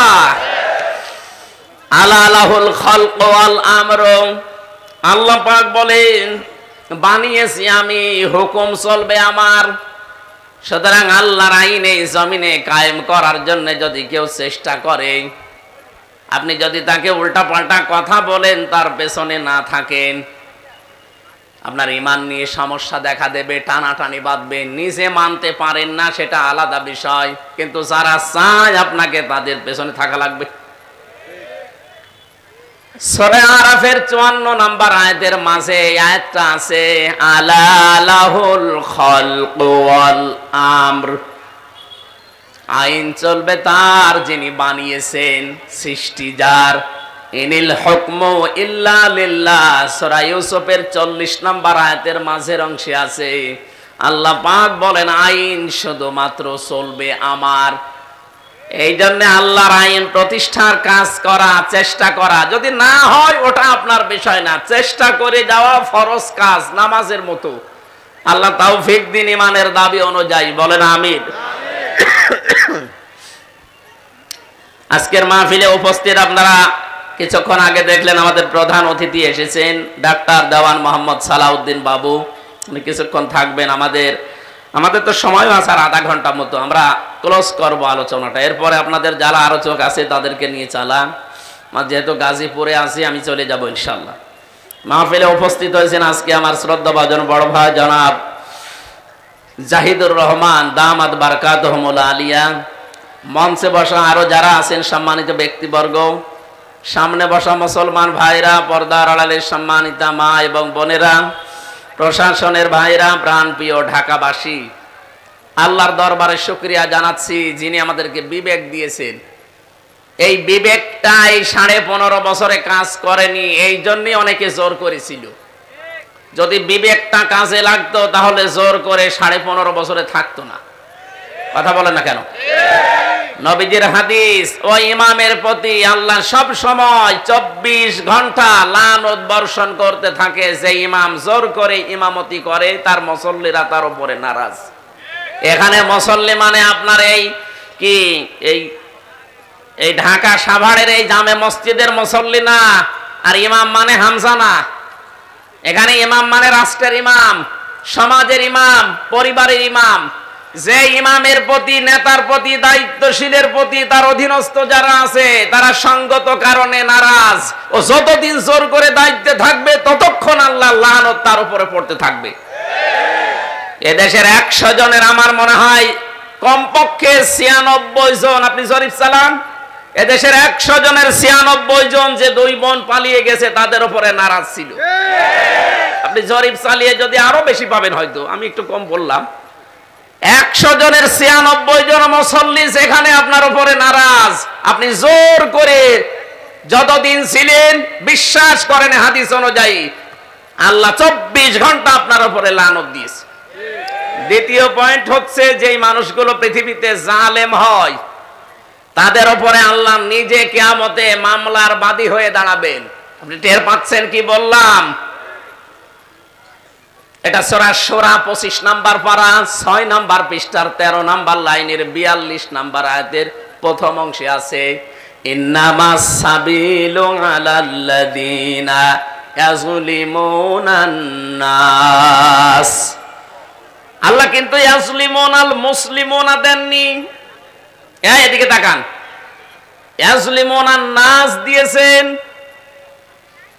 আলাহুল খালক ওয়াল আমর, আল্লাহ পাক বলেন বানিয়েছি আমি, হুকুম চলবে আমার। সুতরাং আল্লাহর আইন এই জমিনে কায়েম করার জন্য যদি কেউ চেষ্টা করে, আপনি যদি তাকে উল্টা পাল্টা কথা বলেন, তার পেছনে না থাকেন, আপনার ঈমান নিয়ে সমস্যা দেখা দেবে, টানাটানি বাঁধবে। নিজে মানতে পারেন না সেটা আলাদা বিষয়, কিন্তু যারা চায় আপনাকে, তাদের পেছনে থাকা লাগবে। সূরা আরাফের 54 নম্বর আয়াতের মাঝে এই আয়াতটা আছে, আলাহুল খালক ওয়াল আমর, আইন চলবে তার যিনি বানিয়েছেন, সৃষ্টি যার। ইনিল হুকমু ইল্লা লিল্লাহ, সূরা ইউসুফের 40 নম্বর আয়াতের মাঝের অংশে আছে, আল্লাহ পাক বলেন আইন শুধুমাত্র চলবে আমার। এই জন্য আল্লাহর আইন প্রতিষ্ঠার কাজ করা, চেষ্টা করা, যদি না হয় ওটা আপনার বিষয় না, চেষ্টা করে যাওয়া ফরজ কাজ, নামাজের মতো। আল্লাহ তৌফিক দিন ঈমানের দাবি অনুযায়ী। বলেন আমিন। আজকের মাহফিলে উপস্থিত আপনারা কিছুক্ষণ আগে দেখলেন আমাদের প্রধান অতিথি এসেছেন, ডাক্তার দেওয়ান মোহাম্মদ সালাউদ্দিন বাবু। উনি কিছুক্ষণ থাকবেন। আমাদের তো সময় আছে আর আধা ঘন্টা মতো, আমরা ক্লোজ করব আলোচনাটা। এরপরে আপনাদের যারা আলোচক আছে তাদেরকে নিয়ে চালান। যেহেতু গাজীপুরে আছি, আমি চলে যাব ইনশাল্লাহ। মাহফিলে উপস্থিত হয়েছেন আজকে আমার শ্রদ্ধাভাজন বড় ভাই জনাব জাহিদুর রহমান দামাত বারকাতুহুমুল আলিয়া। মঞ্চে বসা আরো যারা আছেন সম্মানিত ব্যক্তিবর্গ, সামনে বসা মুসলমান ভাইরা, পর্দার আড়ালের সম্মানিতা মা এবং বোনেরা, প্রশাসনের ভাইরা, প্রাণপ্রিয় ঢাকাবাসী, আল্লাহর দরবারে শুকরিয়া জানাচ্ছি যিনি আমাদেরকে বিবেক দিয়েছেন। এই বিবেকটা এই 15.5 বছরে কাজ করেনি, এই জন্যই অনেকে জোর করেছিল। যদি বিবেকটা কাজে লাগতো তাহলে জোর করে 15.5 বছরে থাকতো না। কথা বলেন না কেন? নবীজির হাদিস, ওই ইমামের প্রতি আল্লাহ সব সময় 24 ঘন্টা লানত বর্ষণ করতে থাকে। যে ইমাম জোর করে ইমামতি করে তার মুসল্লিরা তার উপরে নারাজ। এখানে মুসল্লি মানে আপনার এই ঢাকা সাভারের এই জামে মসজিদের মুসল্লি না, আর ইমাম মানে হামজা না। এখানে ইমাম মানে রাষ্ট্রের ইমাম, সমাজের ইমাম, পরিবারের ইমাম। যে ইমামের প্রতি, নেতার প্রতি, দায়িত্বশীলের প্রতি তার অধীনস্থ যারা আছে তারা সঙ্গত কারণে নারাজ, ও যতদিন জোর করে দায়িত্বে থাকবে ততক্ষণ আল্লাহ লানত তার উপরে পড়তে থাকবে। এদেশের 100 জনের আমার মনে হয় কমপক্ষে 96 জন, আপনি জরিপ চালান, এদেশের 100 জনের 96 জন যে 2 বোন পালিয়ে গেছে তাদের উপরে নারাজ ছিল। আপনি জরিপ চালিয়ে যদি আরো বেশি পাবেন, হয়তো আমি একটু কম বললাম। 100 জনের 96 জন মুসল্লি সেখানে আপনার উপরে নারাজ। আপনি জোর করে যতদিন ছিলেন, বিশ্বাস করেন হাদিস অনুযায়ী আল্লাহ 24 ঘন্টা আপনার উপরে লানত দিয়েছে। দ্বিতীয় পয়েন্ট হচ্ছে, যেই মানুষগুলো পৃথিবীতে জালেম হয় তাদের উপরে আল্লাহ নিজে কিয়ামতে মামলার বাদী হয়ে দাঁড়াবেন। আপনি টের পাচ্ছেন কি বললাম? এটা সূরা শুরা 25 নাম্বার পারা 6 নাম্বার পৃষ্ঠার 13 নাম্বার লাইনের 42 নাম্বার আয়াতের প্রথম অংশে আছে, ইন্নামাস সাবিলু আলাল্লাযিনা ইয়াজলিমুনান নাস। আল্লাহ কিন্তু ইয়াজলিমুনাল মুসলিমুনা দেননি। এদিকে তাকান, ইয়াজলিমুনান নাস দিয়েছেন।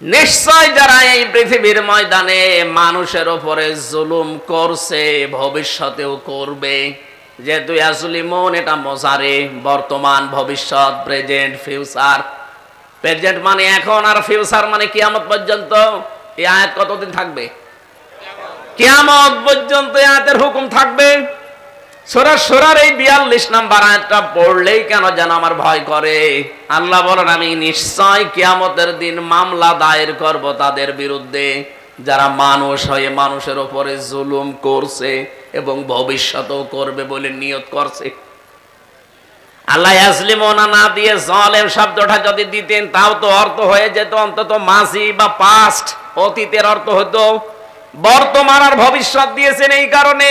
নিশ্চয় যারা এই পৃথিবীর ময়দানে মানুষের উপরে জুলুম করছে, ভবিষ্যতেও করবে। যেহেতু ইয়াজলিমুন এটা মুজারে, বর্তমান, ভবিষ্যৎ, প্রেজেন্ট, ফিউচার। প্রেজেন্ট মানে এখন, আর ফিউচার মানে কিয়ামত পর্যন্ত। এই আয়াত কতদিন থাকবে? কিয়ামত পর্যন্ত এই আয়াতের হুকুম থাকবে। সূরা শুরার এই 42 নাম্বার আয়াতটা পড়লেই কেন যেন আমার ভয় করে। আল্লাহ বলেন, আমি নিশ্চয় কিয়ামতের দিন মামলা দায়ের করব তাদের বিরুদ্ধে যারা মানুষ হয়ে মানুষের উপরে জুলুম করছে এবং ভবিষ্যতেও করবে বলে নিয়ত করছে। আল্লাহ ইয়াজলিমুনা না দিয়ে জালেম শব্দটা যদি দিতেন তাও তো অর্থ হয়ে যেত অন্তত মাজি বা পাস্ট, অতীতের অর্থ হতো। বর্তমান আর ভবিষ্যৎ দিয়েছেন এই কারণে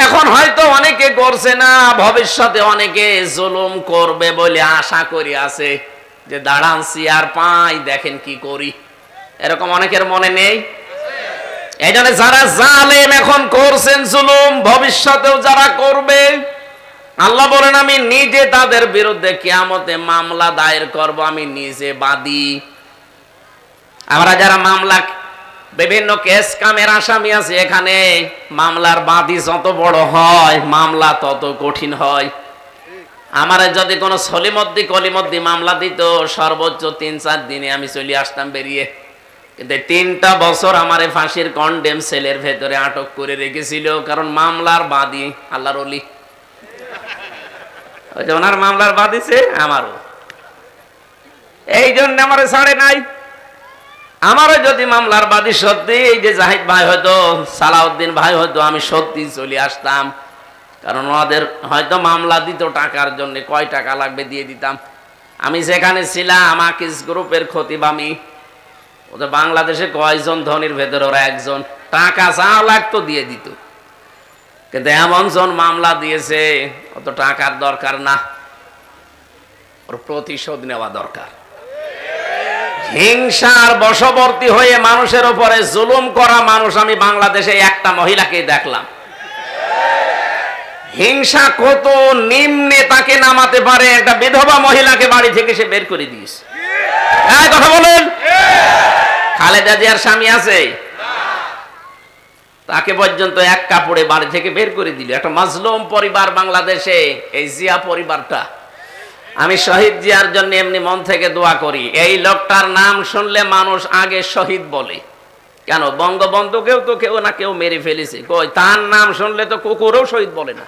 এখন হয়তো অনেকে করছে না, ভবিষ্যতে অনেকে জুলুম করবে বলে আশা করি আছে, যে দাঁড়ান চেয়ার পাই দেখেন কি করি, এরকম অনেকের মনে নেই। এই জন্য যারা জালেম এখন করছেন জুলুম, ভবিষ্যতেও যারা করবে, আল্লাহ বলেন আমি নিজে তাদের বিরুদ্ধে কিয়ামতে মামলা দায়ের করব, আমি নিজে বাদী। আমরা যারা মামলা, বিভিন্ন কেস কামের আসামি আছে, এখানে মামলার বাদী যত বড় হয় মামলা তত কঠিন হয়। আমার যদি কোনো সলিমদ্দি কলিমদ্দি মামলা দিত, সর্বোচ্চ 3-4 দিনে আমি চলে আসতাম বেরিয়ে। কিন্তু 3টা বছর আমারে ফাঁসির কন্ডেম সেলের ভেতরে আটক করে রেখেছিল, কারণ মামলার বাদী আল্লাহর ওলি। ওই যে ওনার মামলার বাদী সে আমারও, এই জন্য আমারে ছাড়ে নাই। আমারও যদি মামলার বাদী সত্যি এই যে জাহিদ ভাই হয়তো, সালাউদ্দিন ভাই হয়তো, আমি সত্যি চলে আসতাম, কারণ ওদের হয়তো মামলা দিত টাকার জন্য, কয় টাকা লাগবে দিয়ে দিতাম। আমি যেখানে ছিলাম আকিস গ্রুপের খতিব আমি, ওদের বাংলাদেশে কয়জন ধনীর ভেতরে ওরা একজন, টাকা যা লাগতো দিয়ে দিত। কিন্তু এমন জন মামলা দিয়েছে অত টাকার দরকার না, ওর প্রতিশোধ নেওয়া দরকার। হিংসার বশবর্তী হয়ে মানুষের উপরে জুলুম করা মানুষ আমি বাংলাদেশে একটা মহিলাকে দেখলাম। হিংসা কত নিম্নে তাকে নামাতে পারে, একটা বিধবা মহিলাকে বাড়ি থেকে সে বের করে দিয়েছে। কথা বলেন, খালেদা জিয়ার স্বামী আছে, তাকে পর্যন্ত এক কাপড়ে বাড়ি থেকে বের করে দিল। একটা মাজলুম পরিবার বাংলাদেশে, এই জিয়া পরিবারটা। আমি শহীদ জিয়ার জন্য এমনি মন থেকে দোয়া করি। এই লোকটার নাম শুনলে মানুষ আগে শহীদ বলে কেন? বঙ্গবন্ধুকেও তো কেউ না কেউ মেরে ফেলেছে, কই তার নাম শুনলে তো কুকুরও শহীদ বলে না।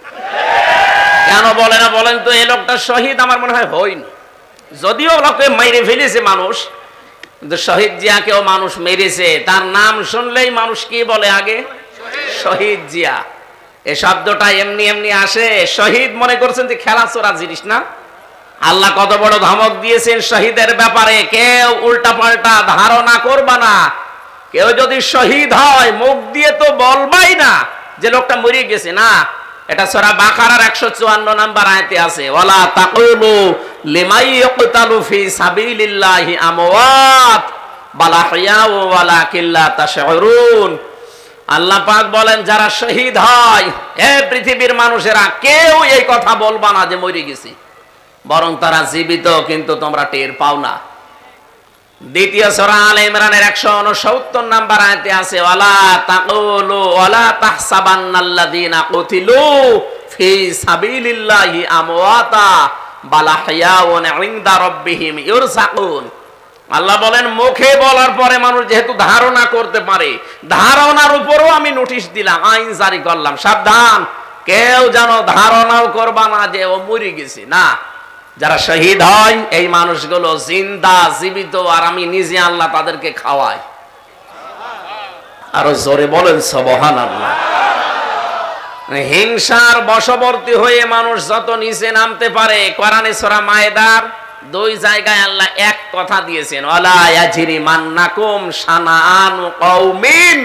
কেন বলে না বলেন তো? এই লোকটা শহীদ আমার মনে হয় হয়নি, যদিও লোকে মেরে ফেলেছে মানুষ, কিন্তু শহীদ জিয়াকেও মানুষ মেরেছে, তার নাম শুনলেই মানুষ কি বলে আগে? শহীদ জিয়া। এই শব্দটা এমনি এমনি আসে? শহীদ মনে করছেন যে খেলাচোরা জিনিস না? আল্লাহ কত বড় ধমক দিয়েছেন শহীদের ব্যাপারে, কেউ উল্টা পাল্টা ধারণা করবা না। কেউ যদি শহীদ হয় মুখ দিয়ে তো বলবাই না যে লোকটা মরে গেছে, না। এটা সূরা বাকারার 154 নম্বর আয়াতে আছে, ওয়ালা তাকুলু লিমাই ইয়াকতালু ফি সাবিলিল্লাহি আমওয়াত বাল আহইয়াউ ওয়ালাকিন লা তাশউরুন। আল্লাহ পাক বলেন যারা শহীদ হয়, হে পৃথিবীর মানুষেরা, কেউ এই কথা বলবা না যে মরে গেছে, বরং তারা জীবিত, কিন্তু তোমরা টের পাও না। দ্বিতীয় সূরা আলে ইমরানের 169 নম্বর আয়াতে আছে, ওয়ালা তাকুলু ওয়ালা তাহসাবান্নাল্লাযীনা কুতিলু ফি সাবিলিল্লাহি আমওয়াতা বাল আহইয়াউন ইনদা রাব্বিহিম ইরযাকুন। আল্লাহ বলেন মুখে বলার পরে মানুষ যেহেতু ধারণা করতে পারে, ধারণার উপরও আমি নোটিশ দিলাম, আইন জারি করলাম, সাবধান, কেউ যেন ধারণাও করবা না যে ও মরে গেছে। না, যারা শহীদ হয় এই মানুষগুলো জিন্দা, জীবিত, আর আমি নিজে আল্লাহ তাদেরকে খাওয়াই। আরো জোরে বলেন সুবহানাল্লাহ। হিংসার বশবর্তী হয়ে মানুষ যত নিচে নামতে পারে, কোরআনে সূরা মায়েদার 2 জায়গায় আল্লাহ এক কথা দিয়েছেন, ওয়ালা ইয়াজরিমান্নাকুম শানাআনু কওমিন।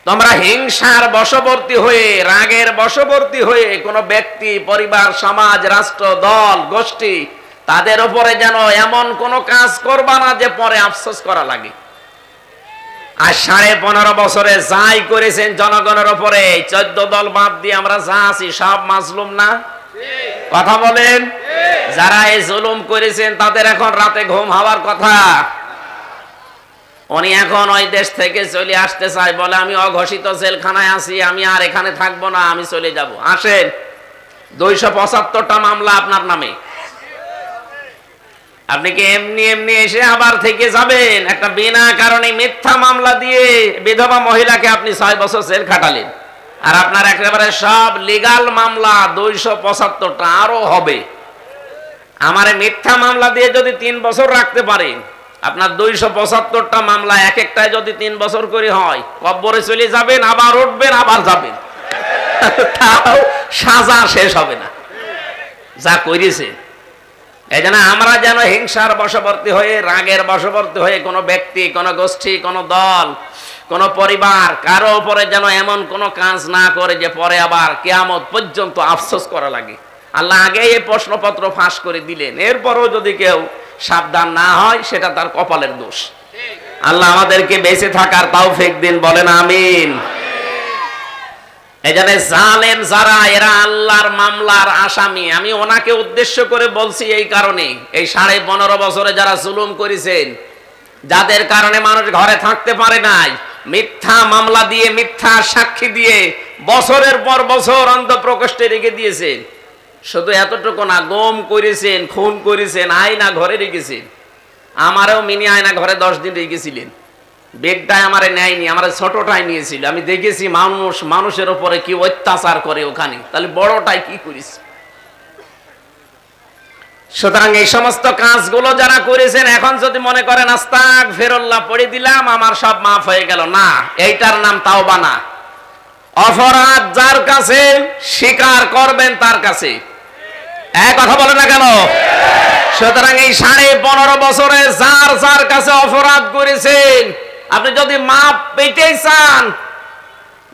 তোমরা হিংসার বশবর্তী হয়ে, রাগের বশবর্তী হয়ে কোন ব্যক্তি, পরিবার, সমাজ, রাষ্ট্র, দল, গোষ্ঠী, তাদের উপরে যেন এমন কোন কাজ করবা না যে পরে আফসোস করা লাগে। আর 15.5 বছরে যাই করেছেন জনগণের উপরে, 14 দল বাদ দিয়ে আমরা যা আছি সব মাজলুম না? কথা বলেন। যারা এই জুলুম করেছেন তাদের এখন রাতে ঘুম হওয়ার কথা। উনি এখন ওই দেশ থেকে চলে আসতে চায়, বলে আমি অঘোষিত জেলখানায় আছি, আমি আর এখানে থাকবো না, আমি চলে যাব। আসেন, 275টা মামলা আপনার নামে। আপনি কি এমনি এমনি এসে আবার থেকে যাবেন? একটা বিনা কারণে মিথ্যা মামলা দিয়ে বিধবা মহিলাকে আপনি 6 বছর জেল খাটালেন, আর আপনার একেবারে সব লিগাল মামলা 275টা আরো হবে। আমারে মিথ্যা মামলা দিয়ে যদি 3 বছর রাখতে পারেন, আপনার 275টা মামলা এক একটায় যদি 3 বছর করে হয়, কবরে চলে যাবেন, আবার উঠবেন, আবার যাবেন, তাও সাজা শেষ হবে না যা করেছে। এই জন্য আমরা যেন হিংসার বশবর্তী হয়ে, রাগের বশবর্তী হয়ে কোনো ব্যক্তি, কোনো গোষ্ঠী, কোনো দল, কোন পরিবার, কারো উপরে যেন এমন কোন কাজ না করে যে পরে আবার কিয়ামত পর্যন্ত আফসোস করা লাগে। আল্লাহ আগে এই প্রশ্নপত্র ফাঁস করে দিলেন, এরপরও যদি কেউ সাবধান না হয় সেটা তার কপালের দোষ। আল্লাহ আমাদেরকে বেঁচে থাকার তৌফিক দিন, বলেন আমিন। এই জন্য জালেম যারা, এরা আল্লাহর মামলার আসামি। আমি ওনাকে উদ্দেশ্য করে বলছি এই কারণে, এই 15.5 বছরে যারা জুলুম করেছেন, যাদের কারণে মানুষ ঘরে থাকতে পারে নাই, মিথ্যা মামলা দিয়ে, মিথ্যা সাক্ষী দিয়ে বছরের পর বছর অন্ধপ্রকোষ্ঠে রেখে দিয়েছেন। শুধু এতটুকু না, গম করেছেন, খুন করেছেন, আয়না ঘরে রেখেছেন। আমারও মিনি আয়না ঘরে 10 দিন রেখেছিলেন। বেডটায় আমারে নেয়নি, আমার ছোটটাই নিয়েছিল। আমি দেখেছি মানুষ মানুষের উপরে কি অত্যাচার করে ওখানে, তাহলে বড়টাই কি করিস। সুতরাং এই সমস্ত কাজগুলো যারা করেছেন, এখন যদি মনে করেন আস্তাগফিরুল্লাহ পড়ে দিলাম আমার সব মাফ হয়ে গেল, না, এইটার নাম তাওবা না। অপরাধ যার কাছে, স্বীকার করবেন তার কাছে। এক কথা বলে না কেন? সুতরাং এই 15.5 বছরে যার যার কাছে অপরাধ করেছেন, আপনি যদি মাপ পেতে চান,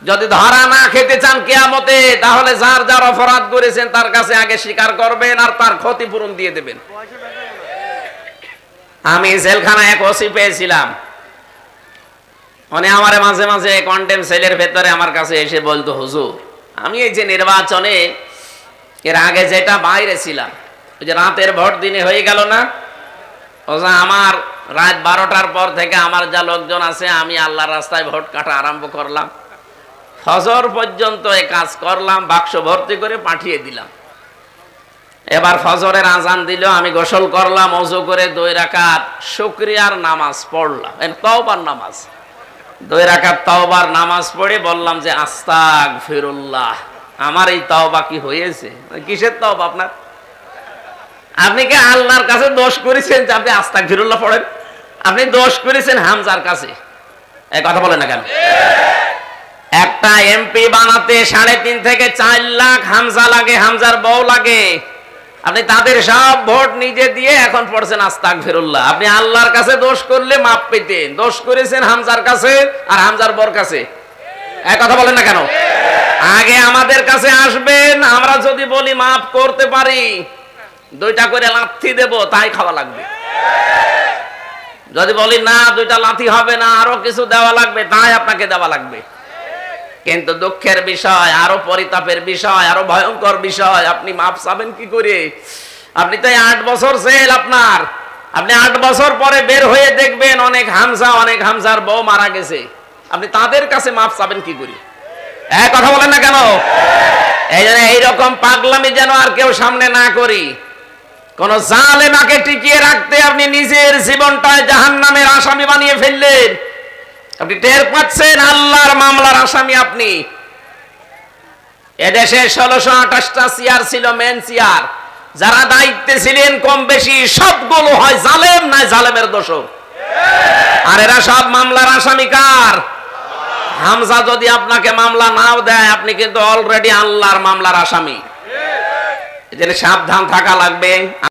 যদি ধরা না খেতে চান কিয়ামতে, তাহলে যার যার অপরাধ করেছেন তার কাছে আগে স্বীকার করবেন আর তার ক্ষতিপূরণ দিয়ে দেবেন। আমি জেলখানায় এক ওসি পেয়েছিলাম, মানে আমার মাঝে মাঝে কন্টেম সেলের ভেতরে আমার কাছে এসে বলতো, হুজুর আমি এই যে নির্বাচনে এর আগে যেটা বাইরে ছিলাম, ওই যে রাতের ভোট দিনে হয়ে গেল না, আমার রাত 12টার পর থেকে আমার যা লোকজন আছে, আমি আল্লাহর রাস্তায় ভোট কাটা আরম্ভ করলাম, ফজর পর্যন্ত এই কাজ করলাম, বাক্স ভর্তি করে পাঠিয়ে দিলাম। এবার ফজরের আজান দিল, আমি গোসল করলাম, ওযু করে 2 রাকাত শুকরিয়ার নামাজ পড়লাম, তওবার নামাজ, 2 রাকাত তওবার নামাজ পড়ে বললাম যে আস্তাগফিরুল্লাহ। আমার এই তওবা কি হয়েছে? কিসের তওবা আপনার? আপনি কি আল্লাহর কাছে দোষ করেছেন যে আপনি আস্তাগফিরুল্লাহ পড়েন? আপনি দোষ করেছেন হামজার কাছে, এই কথা বলেন না কেন? একটা এমপি বানাতে 3.5 থেকে 4 লাখ হামজা লাগে, হামজার বউ লাগে। আপনি তাদের সব ভোট নিজে দিয়ে এখন পড়ছেন আস্তাগফিরুল্লাহ। আপনি আল্লাহর কাছে দোষ করলে মাপ পেতেন, দোষ করেছেন হামজার কাছে আর হামজার বউর কাছে। এই কথা বলেন না কেন? আগে আমাদের কাছে আসবেন, আমরা যদি বলি মাফ করতে পারি 2টা করে লাথি দেব, তাই খাওয়া লাগবে। যদি বলি না 2টা লাথি হবে না, আরো কিছু দেওয়া লাগবে, তাই আপনাকে দেওয়া লাগবে। কিন্তু দুঃখের বিষয়, আরো পরিতাপের বিষয়, আরো ভয়ঙ্কর বিষয়, আপনি মাপ চাবেন কি করে? আপনি তো 8 বছর জেল আপনার, আপনি 8 বছর পরে বের হয়ে দেখবেন অনেক হামজা, অনেক হামজার বউ মারা গেছে, আপনি তাদের কাছে মাপ চাবেন কি করে? কথা বলেন না কেন? এই জন্য এইরকম পাগলামি যেন আর কেউ সামনে না করি। কোন জালেমাকে টিকিয়ে রাখতে আপনি নিজের জীবনটায় জাহান্নামের আসামি বানিয়ে ফেললেন। আপনি টের পাচ্ছেন আল্লাহর মামলার আসামি আপনি। এদেশে 1628টা চেয়ার ছিল, মেন চেয়ার। যারা দায়িত্বে ছিলেন কম বেশি সবগুলো হয় জালেম, না জালেমের দোষক। আর এরা সব মামলার আসামি কার? হামজা যদি আপনাকে মামলা নাও দেয়, আপনি কিন্তু অলরেডি আল্লাহর মামলার আসামি। এজন্য সাবধান থাকা লাগবে।